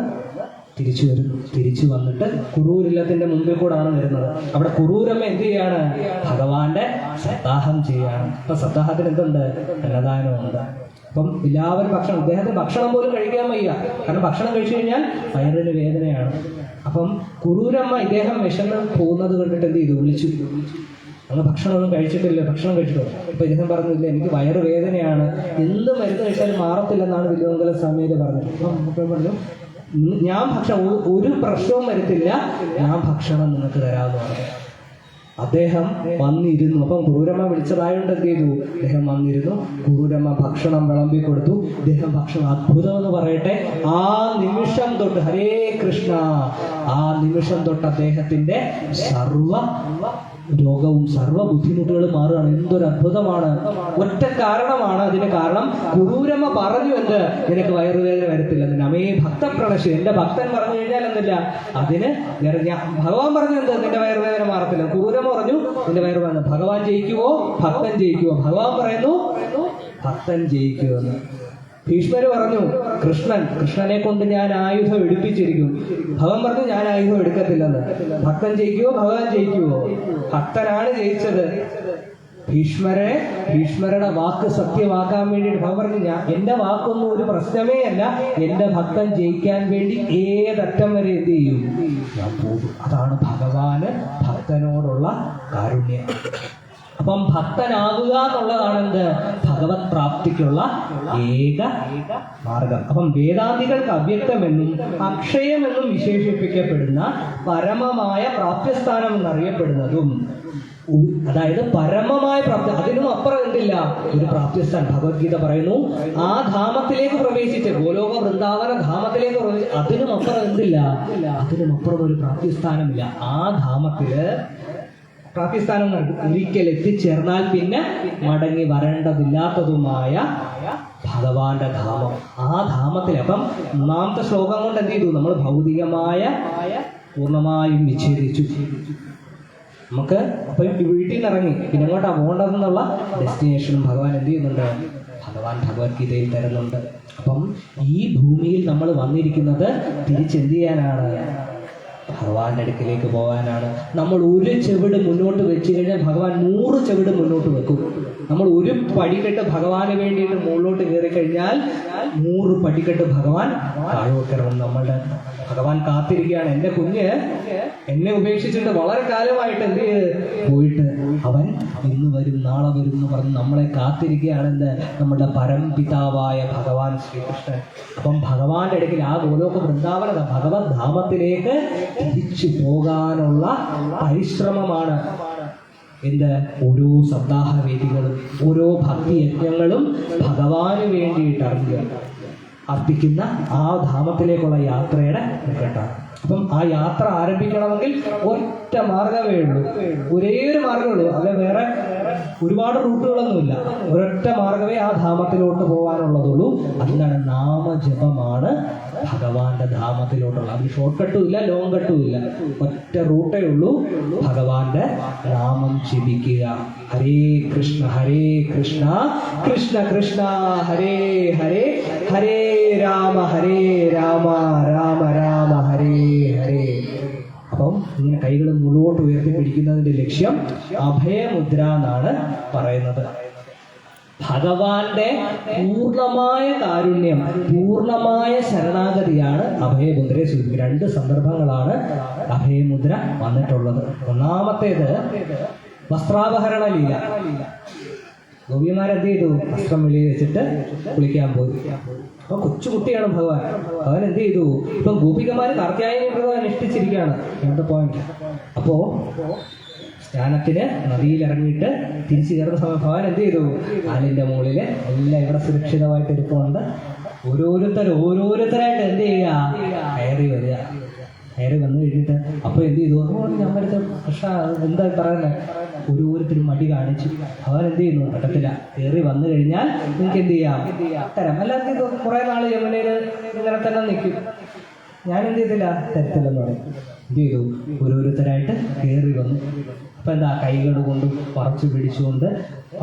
തിരിച്ചു വരുന്നു. തിരിച്ചു വന്നിട്ട് കുറൂരില്ലത്തിൻ്റെ മുമ്പിൽ കൂടാണ് വരുന്നത്. അവിടെ കുറൂരമ്മ എന്ത് ചെയ്യാണ്? ഭഗവാന്റെ സപ്താഹം ചെയ്യാണ്. അപ്പം സപ്താഹത്തിന് എന്തുണ്ട്? അന്നദാനമുണ്ട്. അപ്പം എല്ലാവരും ഭക്ഷണം, ഇദ്ദേഹത്തിന് ഭക്ഷണം പോലും കഴിക്കാൻ വയ്യ, കാരണം ഭക്ഷണം കഴിച്ചു കഴിഞ്ഞാൽ വയറിന് വേദനയാണ്. അപ്പം കുറൂരമ്മ ഇദ്ദേഹം വിശന്ന് പോകുന്നത് കണ്ടിട്ട് എന്ത് ചെയ്തു? വിളിച്ചു. അന്ന് ഭക്ഷണമൊന്നും കഴിച്ചിട്ടില്ല, ഭക്ഷണം കഴിച്ചിട്ടോ. ഇപ്പം ഇദ്ദേഹം പറഞ്ഞില്ല, എനിക്ക് വയറ് വേദനയാണ്, എന്ത് മരുന്ന് കഴിച്ചാലും മാറത്തില്ലെന്നാണ് വലിയമംഗല സ്വാമിയുടെ പറഞ്ഞത്. അപ്പം പറഞ്ഞു, ഞാൻ ഭക്ഷണം ഒരു പ്രശ്നവും വരത്തില്ല, ഞാൻ ഭക്ഷണം നിങ്ങൾക്ക് തരാമെന്ന് പറഞ്ഞു. അദ്ദേഹം വന്നിരുന്നു. അപ്പം കുറൂരമ്മ വിളിച്ചതായോണ്ട് എന്ത് ചെയ്തു? അദ്ദേഹം വന്നിരുന്നു. കുറൂരമ്മ ഭക്ഷണം വിളമ്പി കൊടുത്തു. അദ്ദേഹം ഭക്ഷണം, അത്ഭുതം എന്ന് പറയട്ടെ, ആ നിമിഷം തൊട്ട്, ഹരേ കൃഷ്ണ, ആ നിമിഷം തൊട്ട് അദ്ദേഹത്തിന്റെ സർവ രോഗവും സർവ്വ ബുദ്ധിമുട്ടുകളും മാറുകയാണ്. എന്തൊരു അത്ഭുതമാണ്! ഒറ്റ കാരണമാണ് അതിന് കാരണം. കുറൂരമ്മ പറഞ്ഞു, എന്ത്? നിനക്ക് വയറുവേദന വരത്തില്ല. അമേ ഭക്തപ്രണശി, എന്റെ ഭക്തൻ പറഞ്ഞു കഴിഞ്ഞാൽ എന്തില്ല, അതിന് ഭഗവാൻ പറഞ്ഞു, എന്ത്? നിന്റെ വയറുവേദന മാറത്തില്ല. കുറൂരമ്മ പറഞ്ഞു, നിന്റെ വയറുവേദന. ഭഗവാൻ ജയിക്കുവോ ഭക്തൻ ജയിക്കുവോ? ഭഗവാൻ പറയുന്നു, ഭക്തൻ ജയിക്കുമെന്ന്. ഭീഷ്മര് പറഞ്ഞു, കൃഷ്ണനെ കൊണ്ട് ഞാൻ ആയുധം എടുപ്പിച്ചിരിക്കും. ഭഗവാൻ പറഞ്ഞു, ഞാൻ ആയുധം എടുക്കത്തില്ലെന്ന്. ഭക്തൻ ജയിക്കുവോ ഭഗവാൻ ജയിക്കുവോ? ഭക്തനാണ് ജയിച്ചത്. ഭീഷ്മരുടെ വാക്ക് സത്യമാക്കാൻ വേണ്ടിയിട്ട് ഭഗവാൻ പറഞ്ഞു, എന്റെ വാക്കൊന്നും ഒരു പ്രശ്നമേ അല്ല, എന്റെ ഭക്തൻ ജയിക്കാൻ വേണ്ടി ഏതറ്റം വരെ എന്ത് ചെയ്യും? ഞാൻ പോകും. അതാണ് ഭഗവാന് ഭക്തനോടുള്ള കാരുണ്യം. അപ്പം ഭക്തനാകുക എന്നുള്ളതാണ് എന്ത്? ഭഗവത് പ്രാപ്തിക്കുള്ള ഏക മാർഗം. അപ്പം വേദാന്തികൾക്ക് അവ്യക്തമെന്നും അക്ഷയമെന്നും വിശേഷിപ്പിക്കപ്പെടുന്ന പരമമായ പ്രാപ്യസ്ഥാനം എന്നറിയപ്പെടുന്നതും, അതായത് പരമമായ പ്രാപ്തി, അതിനും അപ്പുറം എന്തില്ല ഒരു പ്രാപ്യസ്ഥാനം. ഭഗവത്ഗീത പറയുന്നു, ആ ധാമത്തിലേക്ക് പ്രവേശിച്ച്, ഗോലോക വൃന്ദാവന ധാമത്തിലേക്ക് പ്രവേശിച്ച്, അതിനും അപ്പുറം എന്തില്ല, അതിനും അപ്പുറം ഒരു പ്രാപ്യസ്ഥാനമില്ല. ആ ധാമത്തില് പ്രാപ്യസ്ഥാനം ഒരിക്കൽ എത്തിച്ചേർന്നാൽ പിന്നെ മടങ്ങി വരേണ്ടതില്ലാത്തതുമായ ഭഗവാന്റെ ധാമം. ആ ധാമത്തിൽ, അപ്പം 3ാമത്തെ ശ്ലോകം കൊണ്ട് എന്ത് ചെയ്തു? നമ്മൾ ഭൗതികമായ പൂർണ്ണമായും വിച്ഛേദിച്ചു. നമുക്ക് അപ്പം വീട്ടിൽ നിന്ന് ഇറങ്ങി പിന്നെ എങ്ങോട്ടാണ് പോകേണ്ടതെന്നുള്ള ഡെസ്റ്റിനേഷനും ഭഗവാൻ എന്ത് ചെയ്യുന്നുണ്ട്? ഭഗവാൻ ഭഗവത്ഗീതയിൽ തരുന്നുണ്ട്. അപ്പം ഈ ഭൂമിയിൽ നമ്മൾ വന്നിരിക്കുന്നത് തിരിച്ചെന്ത് ചെയ്യാനാണ്? ഭഗവാന്റെ അടുക്കിലേക്ക് പോകാനാണ്. നമ്മൾ ഒരു ചെവിട് മുന്നോട്ട് വെച്ച് കഴിഞ്ഞാൽ ഭഗവാൻ 100 ചെവിട് മുന്നോട്ട് വെക്കും. നമ്മൾ ഒരു പടിക്കെട്ട് ഭഗവാന് വേണ്ടിയിട്ട് മുകളിലോട്ട് കയറി കഴിഞ്ഞാൽ 100 പടിക്കെട്ട് ഭഗവാൻ താഴോട്ട് ഇറങ്ങും. നമ്മളുടെ ഭഗവാൻ കാത്തിരിക്കുകയാണ്. എൻ്റെ കുഞ്ഞ് എന്നെ ഉപേക്ഷിച്ചിട്ട് വളരെ കാലമായിട്ട് എന്ത് ചെയ്ത് പോയിട്ട്, അവൻ ഇന്ന് വരും നാളെ വരും എന്ന് പറഞ്ഞ് നമ്മളെ കാത്തിരിക്കുകയാണെന്ന് നമ്മുടെ പരംപിതാവായ ഭഗവാൻ ശ്രീകൃഷ്ണൻ. അപ്പം ഭഗവാന്റെ അടുക്കൽ ആ ഗോലോക വൃന്ദാവന ഭഗവത് ധാമത്തിലേക്ക് തിരിച്ചു പോകാനുള്ള പരിശ്രമമാണ് എന്ത്? ഓരോ സപ്താഹവേദികളും ഓരോ ഭക്തിയജ്ഞങ്ങളും ഭഗവാന് വേണ്ടിയിട്ട് അർപ്പിക്കുന്ന ആ ധാമത്തിലേക്കുള്ള യാത്രയുടെ മുഖട്ടാണ്. അപ്പം ആ യാത്ര ആരംഭിക്കണമെങ്കിൽ ഒറ്റ മാർഗമേ ഉള്ളൂ, ഒരേ ഒരു മാർഗമേ ഉള്ളൂ. അല്ലെ വേറെ ഒരുപാട് റൂട്ടുകളൊന്നുമില്ല. ഒരൊറ്റ മാർഗമേ ആ ധാമത്തിലോട്ട് പോകാനുള്ളതുള്ളൂ. അതിനാണ് നാമജപമാണ് ഭഗവാന്റെ ധാമത്തിലോട്ടുള്ള. അതിന് ഷോർട്ട് കട്ടും ഇല്ല, ലോങ് കട്ടും ഇല്ല, ഒറ്റ റൂട്ടേ ഉള്ളൂ. ഭഗവാന്റെ നാമം ജപിക്കുക. ഹരേ കൃഷ്ണ കൃഷ്ണ കൃഷ്ണ ഹരേ ഹരേ, ഹരേ രാമ രാമ രാമ ഹരേ ഹരേ. അപ്പം ഇങ്ങനെ കൈകൾ മുന്നോട്ട് ഉയർത്തി പിടിക്കുന്നതിന്റെ ലക്ഷ്യം അഭയമുദ്ര എന്നാണ് പറയുന്നത്. ഭഗവാന്റെ പൂർണ്ണമായ കാരുണ്യം, പൂർണ്ണമായ ശരണാഗതിയാണ് അഭയമുദ്രയെ സൂചിപ്പിക്കുന്നത്. 2 സന്ദർഭങ്ങളാണ് അഭയമുദ്ര വന്നിട്ടുള്ളത്. ഒന്നാമത്തേത് വസ്ത്രാപഹരണ ലീല. ഗോപിമാരെന്ത് ചെയ്തു? വസ്ത്രം വെളിയിൽ വെച്ചിട്ട് കുളിക്കാൻ പോയി. അപ്പൊ കൊച്ചുകുട്ടിയാണ് ഭഗവാൻ. ഭഗവാൻ എന്ത് ചെയ്തു? ഇപ്പൊ ഗോപികമാര് കാർത്യായനി വ്രതം അനുഷ്ഠിച്ചിരിക്കുകയാണ്. 2 പോയിന്റ്. അപ്പോ സ്നാനത്തിന് നദിയിലിറങ്ങിയിട്ട് തിരിച്ചു കയറുന്ന സമയം ഭഗവാൻ എന്ത് ചെയ്തു? കാലിൻ്റെ മുകളിൽ എല്ലാം ഇവിടെ സുരക്ഷിതമായിട്ട് ഇരിക്കുന്നുണ്ട്. ഓരോരുത്തരായിട്ട് എന്ത് ചെയ്യുക? കയറി വരിക. കയറി വന്നു കഴിഞ്ഞിട്ട് അപ്പോൾ എന്ത് ചെയ്തു? ഞാൻ വരുത്ത കൃഷ്ണ എന്താ പറയുന്നത്? ഓരോരുത്തരും മടി കാണിച്ചു. ഭഗവാൻ എന്ത് ചെയ്യുന്നു? പറ്റത്തില്ല. കയറി വന്നു കഴിഞ്ഞാൽ നിങ്ങൾക്ക് എന്ത് ചെയ്യാം? തരാം. അല്ലാതെ ഇത് കുറേ നാൾ യമുനയിൽ ഇങ്ങനെ തന്നെ നിൽക്കും. ഞാൻ എന്ത് ചെയ്തില്ല? തരത്തില്ലെന്ന് പറയും. എന്ത് ചെയ്തു? ഓരോരുത്തരായിട്ട് കയറി വന്നു. അപ്പം എന്താ? കൈകൾ കൊണ്ട് പറിച്ചു പിടിച്ചുകൊണ്ട്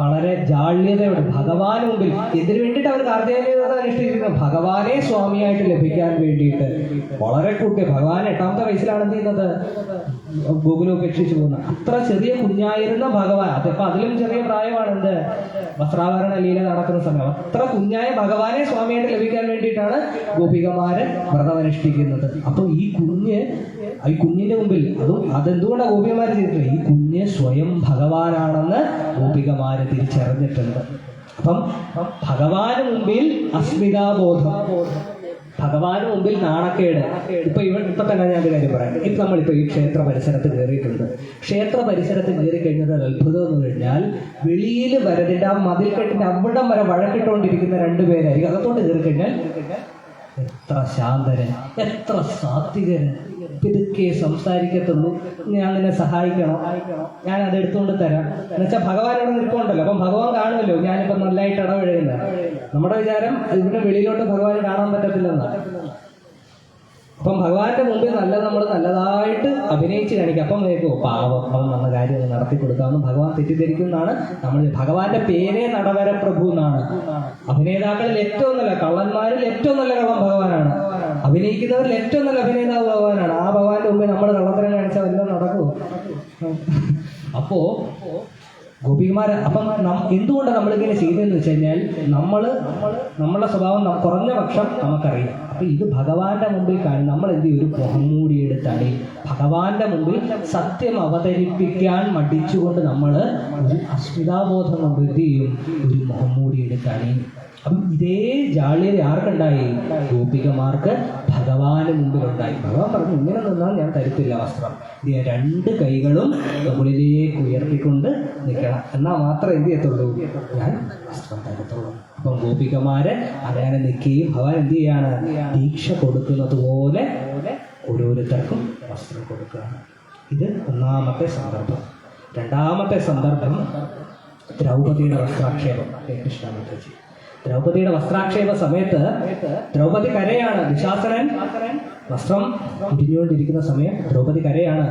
വളരെ ജാള്യതയോടെ ഭഗവാന് മുമ്പിൽ എന്തിനു വേണ്ടിയിട്ട് അവർ കാർത്തികേയത അനുഷ്ഠിക്കുന്നത്? ഭഗവാനെ സ്വാമിയായിട്ട് ലഭിക്കാൻ വേണ്ടിയിട്ട്. വളരെ കൂട്ടി ഭഗവാൻ 8ാമത്തെ വയസ്സിലാണ് എന്ത് ചെയ്യുന്നത്? ഗോകുലം ഉപേക്ഷിച്ചു പോകുന്നത്. അത്ര ചെറിയ കുഞ്ഞായിരുന്ന ഭഗവാൻ, അതിപ്പോൾ അതിലും ചെറിയ പ്രായമാണ് എന്ത്? വസ്ത്രാഭരണ ലീല നടക്കുന്ന സമയം. അത്ര കുഞ്ഞായ ഭഗവാനെ സ്വാമിയായിട്ട് ലഭിക്കാൻ വേണ്ടിയിട്ടാണ് ഗോപികമാര് വ്രതമനുഷ്ഠിക്കുന്നത്. അപ്പോൾ ഈ കുഞ്ഞിന്റെ മുമ്പിൽ അതെന്തുകൊണ്ടാണ് ഗോപികമാര് ചെയ്തിട്ടുള്ളത്? ഈ കുഞ്ഞ് സ്വയം ഭഗവാനാണെന്ന് ഗോപികമാര് തിരിച്ചറിഞ്ഞിട്ടുണ്ട്. അപ്പം ഭഗവാന് മുമ്പിൽ അസ്മിതാബോധം, ഭഗവാന് മുമ്പിൽ നാണക്കേട്. ഇപ്പൊ തന്നെ ഞാൻ ഒരു കാര്യം പറയാം. ഇപ്പൊ നമ്മളിപ്പോ ഈ ക്ഷേത്ര പരിസരത്ത് കയറിയിട്ടുണ്ട്. ക്ഷേത്ര പരിസരത്ത് കയറി കഴിഞ്ഞത് അത്ഭുതം എന്ന് കഴിഞ്ഞാൽ വെളിയിൽ വരതിന്റെ ആ മതിൽക്കെട്ടിന്റെ അവിടം വരെ വഴക്കിട്ടുകൊണ്ടിരിക്കുന്ന 2 പേരായിരിക്കും. അകത്തോട്ട് കയറി കഴിഞ്ഞാൽ എത്ര ശാന്തരൻ, എത്ര സാത്വികരൻ, പിതുക്കെ സംസാരിക്കത്തുള്ളൂ. ഞാൻ നിന്നെ സഹായിക്കണം, ഞാൻ അത് എടുത്തുകൊണ്ട് തരാം എന്നുവെച്ചാൽ ഭഗവാൻ ഇവിടെ നിൽപ്പുണ്ടല്ലോ. അപ്പം ഭഗവാൻ കാണുമല്ലോ ഞാനിപ്പം നല്ലതായിട്ട് ഇടപഴകുന്നത്. നമ്മുടെ വിചാരം ഇവിടെ വെളിയിലോട്ട് ഭഗവാൻ കാണാൻ പറ്റത്തില്ലെന്നാണ്. അപ്പം ഭഗവാന്റെ മുമ്പിൽ നമ്മൾ നല്ലതായിട്ട് അഭിനയിച്ച് കാണിക്കുക. അപ്പം കേൾക്കുമോ പാവം അവൻ വന്ന കാര്യം നടത്തി കൊടുക്കാമെന്ന് ഭഗവാൻ തെറ്റിദ്ധരിക്കുന്നതാണ്. നമ്മൾ ഭഗവാന്റെ പേരേ നടവര പ്രഭു എന്നാണ്. അഭിനേതാക്കളിൽ ഏറ്റവും നല്ല കള്ളന്മാരിൽ ഏറ്റവും നല്ല കള്ളൻ ഭഗവാനാണ്. അഭിനയിക്കുന്നവരിൽ ഏറ്റവും നല്ല അഭിനേതാവ് ഭഗവാനാണ്. ആ ഭഗവാന്റെ മുമ്പിൽ നമ്മൾ കള്ളത്തരം കാണിച്ചാൽ വല്ലതും നടക്കുമോ? അപ്പോ ഗോപികുമാർ അപ്പം എന്തുകൊണ്ടാണ് നമ്മളിങ്ങനെ ചെയ്തതെന്ന് വെച്ച് കഴിഞ്ഞാൽ നമ്മളുടെ സ്വഭാവം കുറഞ്ഞ പക്ഷം നമുക്കറിയാം. അപ്പൊ ഇത് ഭഗവാന്റെ മുമ്പിൽ കാണും. നമ്മൾ എന്ത് ചെയ്യും? ഒരു മുഖംമൂടിയെടുത്താണ് ഭഗവാന്റെ മുമ്പിൽ സത്യം അവതരിപ്പിക്കാൻ മടിച്ചുകൊണ്ട് നമ്മൾ ഒരു അസ്മിതാബോധം കൊണ്ട് എന്ത് ചെയ്യും? ഒരു മുഖംമൂടിയെടുത്താണ്. അപ്പം ഇതേ ജാള്യത ആർക്കുണ്ടായി? ഗോപികമാർക്ക് ഭഗവാന് മുമ്പിലുണ്ടായി. ഭഗവാൻ പറഞ്ഞു ഇങ്ങനെ നിന്നാൽ ഞാൻ തരത്തില്ല വസ്ത്രം. 2 കൈകളും മുകളിലേക്ക് ഉയർത്തിക്കൊണ്ട് നിൽക്കണം, എന്നാൽ മാത്രമേ എന്ത് ചെയ്യത്തുള്ളൂ? ഞാൻ വസ്ത്രം തരത്തുള്ളൂ. അപ്പം ഗോപികമാര് അങ്ങനെ നിൽക്കുകയും ഭഗവാൻ എന്ത് ചെയ്യാണ്? ദീക്ഷ കൊടുക്കുന്നത് പോലെ ഓരോരുത്തർക്കും വസ്ത്രം കൊടുക്കുകയാണ്. ഇത് 1ാമത്തെ സന്ദർഭം. 2ാമത്തെ സന്ദർഭം ദ്രൗപദിയുടെ വസ്ത്രാക്ഷേപം. കൃഷ്ണമൂർത്തി ദ്രൗപദിയുടെ വസ്ത്രാക്ഷേപ സമയത്ത് ദ്രൗപദി കരയാണ്. ദുശാസനൻ വസ്ത്രം ഉരിഞ്ഞുകൊണ്ടിരിക്കുന്ന സമയം ദ്രൗപദി കരയാണ്.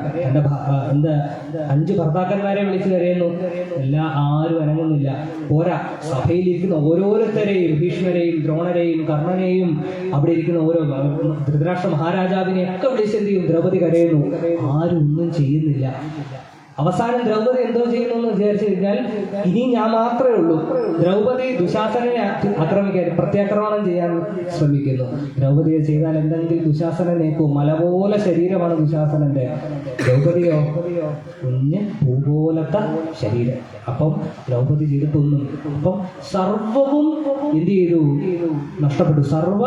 തൻ്റെ 5 ഭർത്താക്കന്മാരെ വിളിച്ച് കരയുന്നു. ആരും അനങ്ങുന്നില്ല. പോരാ, സഭയിലിരിക്കുന്ന ഓരോരുത്തരെയും, ഭീഷ്മരെയും ദ്രോണരെയും കർണനെയും അവിടെ ഇരിക്കുന്ന ഓരോ ധൃതരാഷ്ട്ര മഹാരാജാവിനെയൊക്കെ വിളിച്ചെന്ത് ചെയ്യും? ദ്രൗപദി കരയുന്നു. ആരും ഒന്നും ചെയ്യുന്നില്ല. അവസാനം ദ്രൗപദി എന്തോ ചെയ്യുന്നു എന്ന് വിചാരിച്ചു കഴിഞ്ഞാൽ ഇനി ഞാൻ മാത്രമേ ഉള്ളൂ. ദ്രൗപദി ദുശാസനെ ആക്രമിക്കാൻ, പ്രത്യാക്രമണം ചെയ്യാൻ ശ്രമിക്കുന്നു. ദ്രൗപദിയെ ചെയ്താൽ എന്തെങ്കിലും ദുശാസനൻ നേക്കും. മല പോലെ ശരീരമാണ് ദുശാസനന്റെ. ദ്രൗപദിയോ കുഞ്ഞ് പൂ പോലത്തെ ശരീരം. അപ്പം ദ്രൗപദി ചെയ്തിട്ടൊന്നും. അപ്പം സർവവും എന്ത് ചെയ്തു? നഷ്ടപ്പെട്ടു. സർവ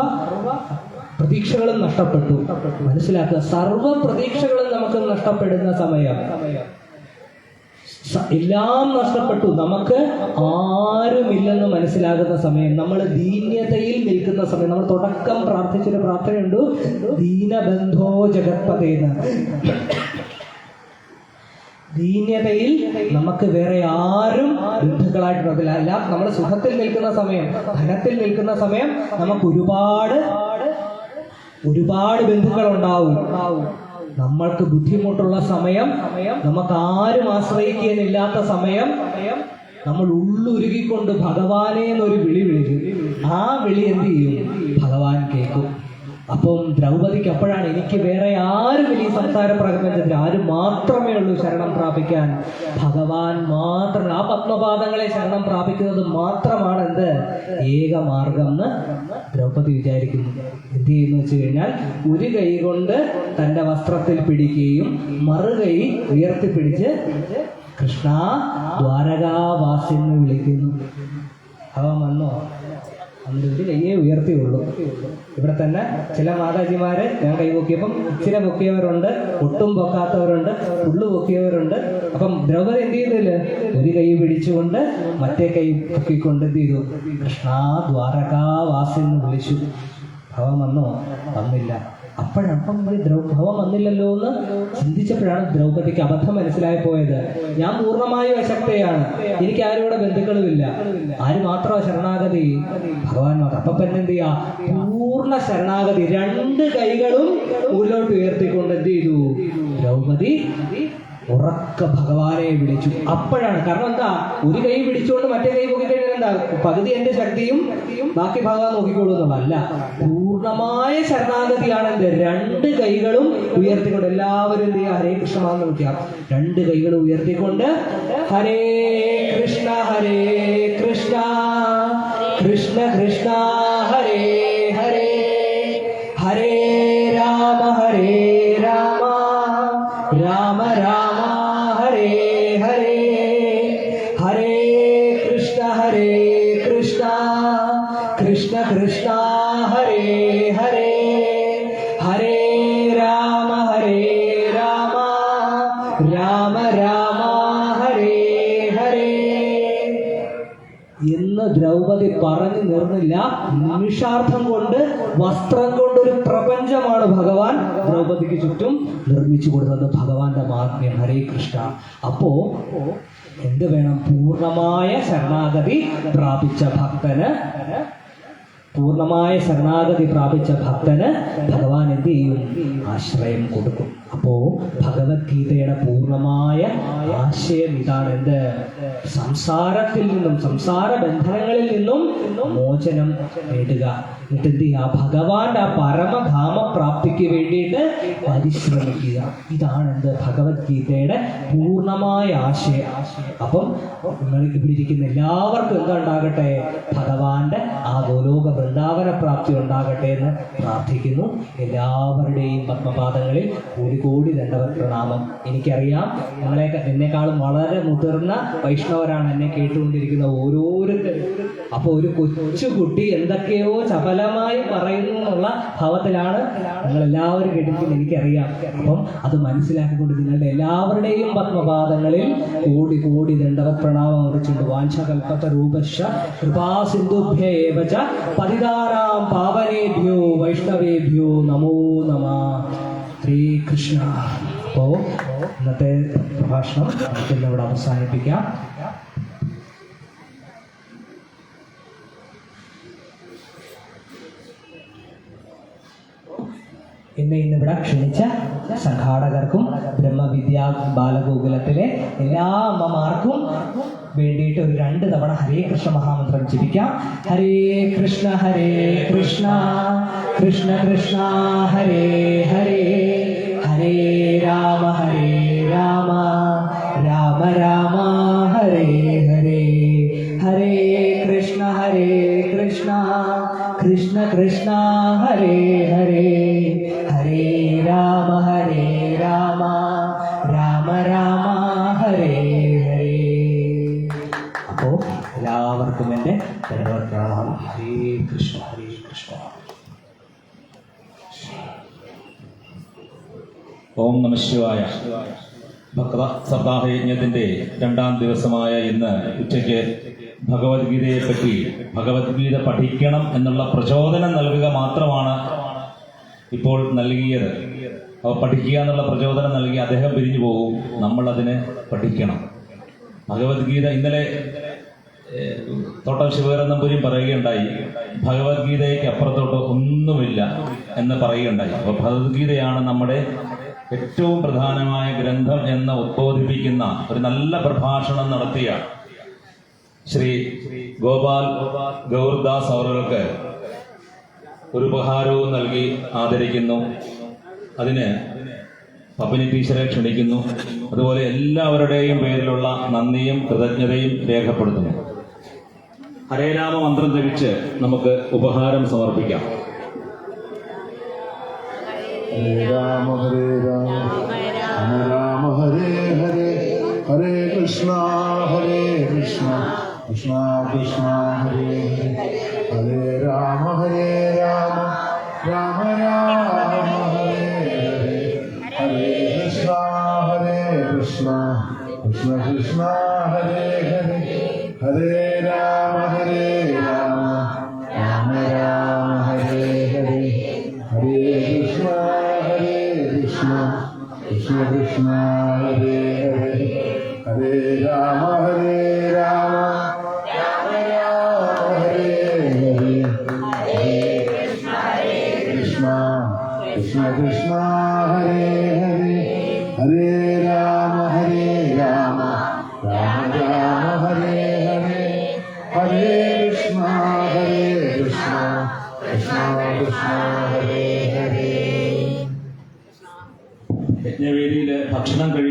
പ്രതീക്ഷകളും നഷ്ടപ്പെട്ടു. മനസ്സിലാക്കുക, സർവ പ്രതീക്ഷകളും നമുക്ക് നഷ്ടപ്പെടുന്ന സമയം, എല്ലാം നഷ്ടപ്പെട്ടു, നമുക്ക് ആരുമില്ലെന്ന് മനസ്സിലാകുന്ന സമയം, നമ്മൾ ദീന്യതയിൽ നിൽക്കുന്ന സമയം. നമ്മൾ തുടക്കം പ്രാർത്ഥിച്ചൊരു പ്രാർത്ഥനയുണ്ട്, ദീനബന്ധോ ജഗത്പതേന്ന്. ദീന്യതയിൽ നമുക്ക് വേറെ ആരും ബന്ധുക്കളായിട്ടുണ്ടാവില്ല. എല്ലാം നമ്മൾ സുഖത്തിൽ നിൽക്കുന്ന സമയം, ധനത്തിൽ നിൽക്കുന്ന സമയം നമുക്ക് ഒരുപാട് ബന്ധുക്കളുണ്ടാവും. നമ്മൾക്ക് ബുദ്ധിമുട്ടുള്ള സമയം, നമുക്ക് ആരും ആശ്രയിക്കാനില്ലാത്ത സമയം, നമ്മൾ ഉള്ളുരുകിക്കൊണ്ട് ഭഗവാനെ എന്നൊരു വിളി വിളിക്കും. ആ വിളി എന്ത് ചെയ്യും? ഭഗവാൻ കേൾക്കും. അപ്പം ദ്രൗപദിക്ക് അപ്പോഴാണ് എനിക്ക് വേറെ ആരുമില്ല ഈ സംസാര പ്രപഞ്ചത്തിൽ, ആരും മാത്രമേ ഉള്ളൂ ശരണം പ്രാപിക്കാൻ, ഭഗവാൻ മാത്രം. ആ പത്മപാദങ്ങളെ ശരണം പ്രാപിക്കുന്നത് മാത്രമാണ് എന്ത് ഏകമാർഗം എന്ന് ദ്രൗപദി വിചാരിക്കുന്നു. എന്ത് ചെയ്യുന്നു വെച്ച് കഴിഞ്ഞാൽ ഒരു കൈ കൊണ്ട് തൻ്റെ വസ്ത്രത്തിൽ പിടിക്കുകയും മറുകൈ ഉയർത്തിപ്പിടിച്ച് കൃഷ്ണ ദ്വാരകാവാസിന്ന് വിളിക്കുന്നു. അവൻ വന്നോ? അന്നൊരു ഒരു കയ്യേ ഉയർത്തിയുള്ളൂ. ഇവിടെ തന്നെ ചില മാതാജിമാര് ഞാൻ കൈ പൊക്കിയപ്പം ഇച്ചിരി പൊക്കിയവരുണ്ട്, ഒട്ടും പൊക്കാത്തവരുണ്ട്, ഫുള്ള് പൊക്കിയവരുണ്ട്. അപ്പം ദ്രൗപദി എന്ത് ചെയ്തില്ല, ഒരു കൈ പിടിച്ചുകൊണ്ട് മറ്റേ കൈ പൊക്കിക്കൊണ്ട് എന്ത് ചെയ്തു, കൃഷ്ണ ദ്വാരകാവാസി എന്ന് വിളിച്ചു. ഭവൻ വന്നോ? വന്നില്ല. അപ്പം ഭവൻ വന്നില്ലല്ലോ എന്ന് ചിന്തിച്ചപ്പോഴാണ് ദ്രൗപദിക്ക് അബദ്ധം മനസ്സിലായി പോയത്. ഞാൻ പൂർണ്ണമായും അശക്തയാണ്, എനിക്ക് ആരും ഇവിടെ ബന്ധുക്കളുമില്ല, ആര് മാത്രമാണ് ശരണാഗതി? ഭഗവാൻ മാത്രം. അപ്പൊ പിന്നെ എന്ത് ചെയ്യാ, പൂർണ്ണ ശരണാഗതി, രണ്ട് കൈകളും മുകളിലോട്ട് ഉയർത്തിക്കൊണ്ട് എന്ത് ചെയ്തു, ദ്രൗപദി ഉറക്ക ഭഗവാനെ വിളിച്ചു. അപ്പോഴാണ്, കാരണം എന്താ, ഒരു കൈ പിടിച്ചുകൊണ്ട് മറ്റേ കൈ നോക്കിക്കഴിഞ്ഞാൽ എന്താ, പകുതി എന്റെ ശക്തിയും ബാക്കി ഭഗവാൻ നോക്കിക്കൊള്ളുന്നതല്ല. പൂർണ്ണമായ ശരണാഗതിയാണ് എന്ത്, രണ്ട് കൈകളും ഉയർത്തിക്കൊണ്ട് എല്ലാവരും എന്ത് ചെയ്യുക, ഹരേ കൃഷ്ണ എന്ന് വിളിക്കുക. രണ്ട് കൈകളും ഉയർത്തിക്കൊണ്ട് ഹരേ കൃഷ്ണ കൃഷ്ണ കൃഷ്ണ ഹരേ ഹരേ, ഹരേ രാമ രാമ രാമ ഹരേ ഹരേ, ഹരേ കൃഷ്ണ കൃഷ്ണ കൃഷ്ണ ഹരേ ഹരേ, ഹരേ രാമ രാമ രാമ ഹരേ ഹരേ എന്ന് ദ്രൗപദി പറഞ്ഞു നിർന്നില്ല. നിമിഷാർത്ഥം കൊണ്ട്, വസ്ത്രം കൊണ്ടൊരു പ്രപഞ്ചമാണ് ഭഗവാൻ ദ്രൗപദിക്ക് ചുറ്റും നിർമ്മിച്ചു കൊടുത്തത്. ഭഗവാന്റെ മാഹാത്മ്യം. ഹരേ കൃഷ്ണ. അപ്പോ എന്ത് വേണം, പൂർണ്ണമായ ശരണാഗതി പ്രാപിച്ച ഭക്തന്, പൂർണ്ണമായ ശരണാഗതി പ്രാപിച്ച ഭക്തന് ഭഗവാൻ എന്ത് ചെയ്യും, ആശ്രയം കൊടുക്കും. അപ്പോ ഭഗവത്ഗീതയുടെ പൂർണ്ണമായ ആശയം ഇതാണ്. എന്ത്, സംസാരത്തിൽ നിന്നും, സംസാര ബന്ധനങ്ങളിൽ നിന്നും മോചനം നേടുക. എന്നിട്ട് എന്ത് ചെയ്യുക, ഭഗവാന്റെ ആ പരമധാമ പ്രാപ്തിക്ക് വേണ്ടിയിട്ട് പരിശ്രമിക്കുക. ഇതാണ് എന്ത്, ഭഗവത്ഗീതയുടെ പൂർണ്ണമായ ആശയം. അപ്പം നിങ്ങൾ ഇവിടെ ഇരിക്കുന്ന എല്ലാവർക്കും എന്തുണ്ടാകട്ടെ, ഭഗവാന്റെ ആ ഗോലോക വൃന്ദാവന പ്രാപ്തി ഉണ്ടാകട്ടെ എന്ന് പ്രാർത്ഥിക്കുന്നു. എല്ലാവരുടെയും പത്മപാദങ്ങളിൽ ഒരു കോടി ദണ്ഡവത് പ്രണാമം. എനിക്കറിയാം എന്നെക്കാളും വളരെ മുതിർന്ന വൈഷ്ണവരാണ് എന്നെ കേട്ടുകൊണ്ടിരിക്കുന്ന ഓരോരുത്തരും. അപ്പൊ ഒരു കൊച്ചുകുട്ടി എന്തൊക്കെയോ ചപലമായി പറയുന്നു എന്നുള്ള ഭാവത്തിലാണ് നിങ്ങൾ എല്ലാവരും കേട്ടിരിക്കുന്നത്, എനിക്കറിയാം. അപ്പം അത് മനസ്സിലാക്കിക്കൊണ്ട് നിങ്ങളുടെ എല്ലാവരുടെയും പത്മപാദങ്ങളിൽ കോടി കോടി ദണ്ഡവത് പ്രണാമം കുറിച്ചുണ്ട്. വാഞ്ചകൽപ്പത രൂപശ്ച കൃപാസിന്ധുഭ്യ ഏവ ച പതിതാനാം പാവനേഭ്യോ വൈഷ്ണവേഭ്യോ നമോ നമഃ. ഹരേ കൃഷ്ണ. അപ്പോ ഇന്നത്തെ പ്രഭാഷണം നമുക്കിന്ന് ഇവിടെ അവസാനിപ്പിക്കാം. ഇന്നിവിടെ ക്ഷണിച്ച സംഘാടകർക്കും ബ്രഹ്മവിദ്യാ ബാലഗോകുലത്തിലെ എല്ലാ അമ്മമാർക്കും വേണ്ടിയിട്ട് ഒരു 2 തവണ ഹരേ കൃഷ്ണ മഹാമന്ത്രം ജപിക്കാം. ഹരേ കൃഷ്ണ കൃഷ്ണ കൃഷ്ണ ഹരേ ഹരേ, ഹരേ രാമ രാമ രാമ ഹരേ ഹരേ, ഹരേ കൃഷ്ണ കൃഷ്ണ കൃഷ്ണ ഹരേ ഹരേ, ഹരേ രാമ രാമ രാമ ഹരേ ഹരേ. അപ്പോ എല്ലാവർക്കും എൻ്റെ പ്രണാമം. ഹരേ കൃഷ്ണ. ഓം നമഃ ശിവായ. ഭക്ത സപ്താഹ യജ്ഞത്തിന്റെ 2ാം ദിവസമായ ഇന്ന് ഉച്ചയ്ക്ക് ഭഗവത്ഗീതയെ പറ്റി, ഭഗവത്ഗീത പഠിക്കണം എന്നുള്ള പ്രചോദനം നൽകുക മാത്രമാണ് ഇപ്പോൾ നൽകിയത്. അപ്പോൾ പഠിക്കുക എന്നുള്ള പ്രചോദനം നൽകി അദ്ദേഹം പിരിഞ്ഞു പോകും, നമ്മൾ അതിനെ പഠിക്കണം. ഭഗവത്ഗീത ഇന്നലെ തോട്ടം ശിവകരൻ നമ്പൂരിയും പറയുകയുണ്ടായി, ഭഗവത്ഗീതയ്ക്ക് അപ്പുറത്തോട്ട് ഒന്നുമില്ല എന്ന് പറയുകയുണ്ടായി. അപ്പോൾ ഭഗവത്ഗീതയാണ് നമ്മുടെ ഏറ്റവും പ്രധാനമായ ഗ്രന്ഥം എന്ന് ഉദ്ബോധിപ്പിക്കുന്ന ഒരു നല്ല പ്രഭാഷണം നടത്തിയ ശ്രീ ഗോപാൽ ഗൗർദാസ് അവർക്ക് ഒരു ഉപഹാരവും നൽകി ആദരിക്കുന്നു. അതിന് പപ്പിനി ടീച്ചറെ ക്ഷണിക്കുന്നു. അതുപോലെ എല്ലാവരുടെയും പേരിലുള്ള നന്ദിയും കൃതജ്ഞതയും രേഖപ്പെടുത്തുന്നു. ഹരേരാമ മന്ത്രം ജപിച്ച് നമുക്ക് ഉപഹാരം സമർപ്പിക്കാം. ഹരേ രാമ രാമ ഹരേ ഹരേ, ഹരേ കൃഷ്ണ കൃഷ്ണ കൃഷ്ണ ഹരേ ഹരേ, ഹരേ കൃഷ്ണ കൃഷ്ണ ഹരേ ഹരേ ഹരേ രാമ രാമ രാമ ഹരേ ഹരേ ഹരേ കൃഷ്ണ കൃഷ്ണ കൃഷ്ണ ഹരേ ഹരേ ഹരേ രാമ രാമ ഹരേ ഹരേ ഹരേ കൃഷ്ണ കൃഷ്ണ കൃഷ്ണ ഹരേ ഹരേ ഹരേ രാമ രാമ രാമ ഹരേ ഹരേ ഹരേ കൃഷ്ണ കൃഷ്ണ കൃഷ്ണ ഹരേ ഹരേ. യജ്ഞവേദിയില് ഭക്ഷണം കഴി